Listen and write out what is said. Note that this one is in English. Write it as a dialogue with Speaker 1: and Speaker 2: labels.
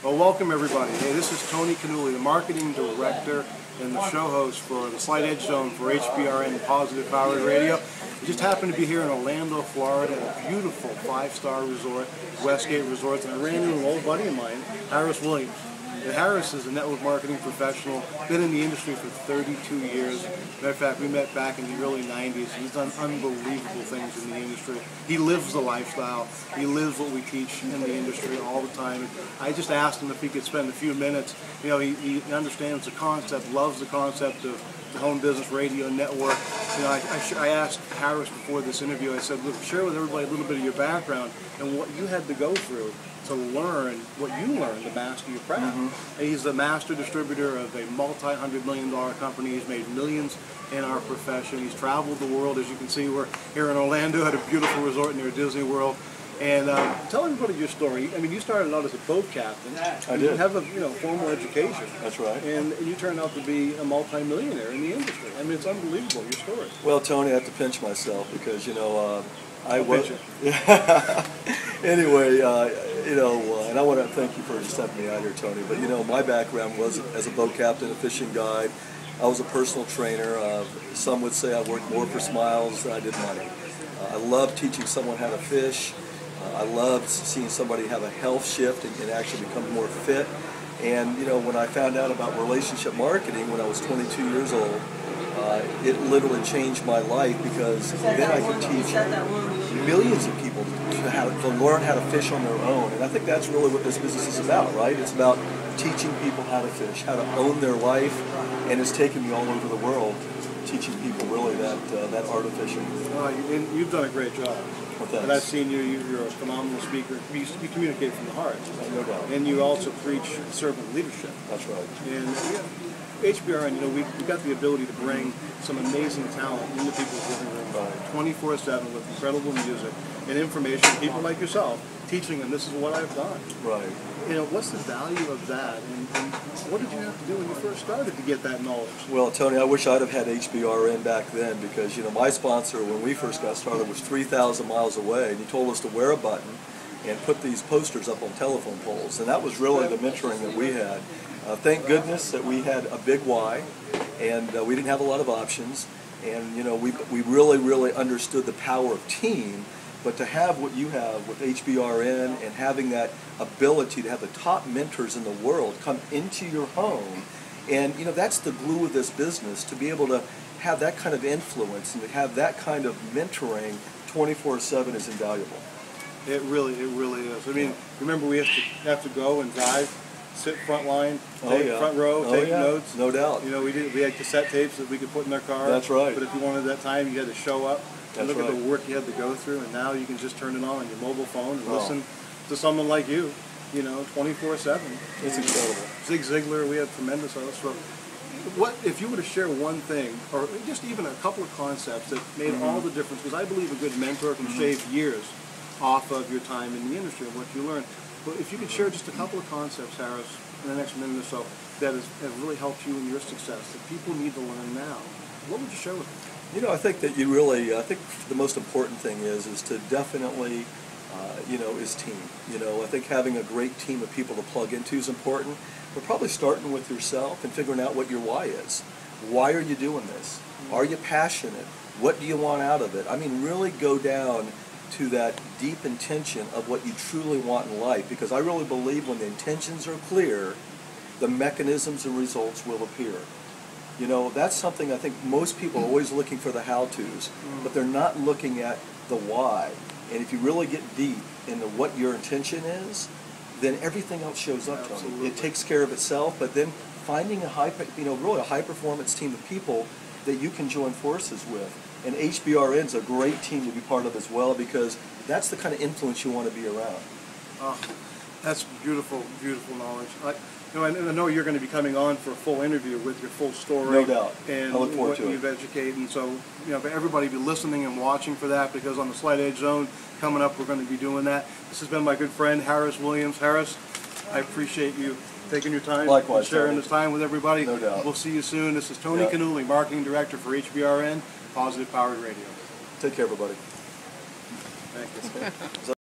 Speaker 1: Well, welcome everybody. Hey, this is Tony Cannuli, the marketing director and the show host for the Slight Edge Zone for HBRN Positive Powered Radio. We just happened to be here in Orlando, Florida, at a beautiful five-star resort, Westgate Resorts, and I ran into an old buddy of mine, Harris Williams. And Harris is a network marketing professional, been in the industry for 32 years. Matter of fact, we met back in the early 90s. He's done unbelievable things in the industry. He lives the lifestyle. He lives what we teach in the industry all the time. And I just asked him if he could spend a few minutes. You know, he understands the concept, loves the concept of the home business radio network. You know, I asked Harris before this interview, I said, look, share with everybody a little bit of your background and what you had to go through to learn what you learned to master your craft. Mm-hmm. He's the master distributor of a multi-hundred-million-dollar company. He's made millions in our profession. He's traveled the world. As you can see, we're here in Orlando at a beautiful resort near Disney World. And tell everybody your story. I mean, you started out as a boat captain.
Speaker 2: I did.
Speaker 1: You have a formal education.
Speaker 2: That's right.
Speaker 1: And you turned out to be a multi-millionaire in the industry. I mean, it's unbelievable, your story.
Speaker 2: Well, Tony, I have to pinch myself because, I was... Anyway, and I want to thank you for stepping me out here, Tony. But, my background was as a boat captain, a fishing guide. I was a personal trainer. Some would say I worked more for smiles than I did money. I loved teaching someone how to fish. I loved seeing somebody have a health shift and actually become more fit. And, when I found out about relationship marketing when I was 22 years old, it literally changed my life because then I could teach millions of people to learn how to fish on their own. And I think that's really what this business is about, right? It's about teaching people how to fish, how to own their life, and it's taken me all over the world teaching people really that art of fishing.
Speaker 1: And you've done a great job.
Speaker 2: Well,
Speaker 1: and I've seen you're a phenomenal speaker. You communicate from the heart.
Speaker 2: No doubt.
Speaker 1: And you also preach servant leadership.
Speaker 2: That's right.
Speaker 1: And HBRN, we've got the ability to bring some amazing talent into people's living room 24/7 with incredible music and information, people like yourself, teaching them this is what I've done.
Speaker 2: Right.
Speaker 1: What's the value of that? And what did you have to do when you first started to get that knowledge?
Speaker 2: Well, Tony, I wish I'd have had HBRN back then because, my sponsor when we first got started was 3,000 miles away, and he told us to wear a button and put these posters up on telephone poles. And that was really the mentoring that we had. Thank goodness that we had a big why, and we didn't have a lot of options. And, we really, really understood the power of team. But to have what you have with HBRN and having that ability to have the top mentors in the world come into your home, and that's the glue of this business, to be able to have that kind of influence and to have that kind of mentoring 24/7 is invaluable.
Speaker 1: It really is. I mean, remember we have to go and drive, sit front line, front row, take notes.
Speaker 2: No doubt.
Speaker 1: We had cassette tapes that we could put in our car.
Speaker 2: That's right.
Speaker 1: But if you wanted that time, you had to show up. And
Speaker 2: That's
Speaker 1: look
Speaker 2: right.
Speaker 1: at the work you had to go through, and now you can just turn it on your mobile phone and listen to someone like you, 24/7.
Speaker 2: It's incredible.
Speaker 1: Zig Ziglar, we had tremendous hosts. So what if you were to share one thing, or just even a couple of concepts that made all the difference? Because I believe a good mentor can shave years off of your time in the industry and what you learn. But if you could share just a couple of concepts, Harris, in the next minute or so, that have really helped you in your success, that people need to learn now, what would you share with them?
Speaker 2: I think that I think the most important thing is to definitely, is team. I think having a great team of people to plug into is important, but probably starting with yourself and figuring out what your why is. Why are you doing this? Are you passionate? What do you want out of it? I mean, really go down to that deep intention of what you truly want in life, because I really believe when the intentions are clear, the mechanisms and results will appear. That's something I think most people are always looking for the how-tos, but they're not looking at the why. And if you really get deep into what your intention is, then everything else shows up, Tony. It takes care of itself, but then finding a really a high-performance team of people that you can join forces with. And HBRN's a great team to be part of as well, because that's the kind of influence you want to be around.
Speaker 1: That's beautiful, beautiful knowledge. I know you're going to be coming on for a full interview with your full story.
Speaker 2: No doubt.
Speaker 1: And
Speaker 2: I look forward
Speaker 1: what
Speaker 2: to it.
Speaker 1: you've educated. And so, for everybody be listening and watching for that, because on the Slight Edge Zone coming up, we're going to be doing that. This has been my good friend, Harris Williams. Harris, I appreciate you taking your time.
Speaker 2: Likewise,
Speaker 1: and sharing
Speaker 2: Tony.
Speaker 1: this time with everybody.
Speaker 2: No doubt.
Speaker 1: We'll see you soon. This is Tony Cannuli, Marketing Director for HBRN, Positive Powered Radio.
Speaker 2: Take care, everybody.
Speaker 1: Thank you.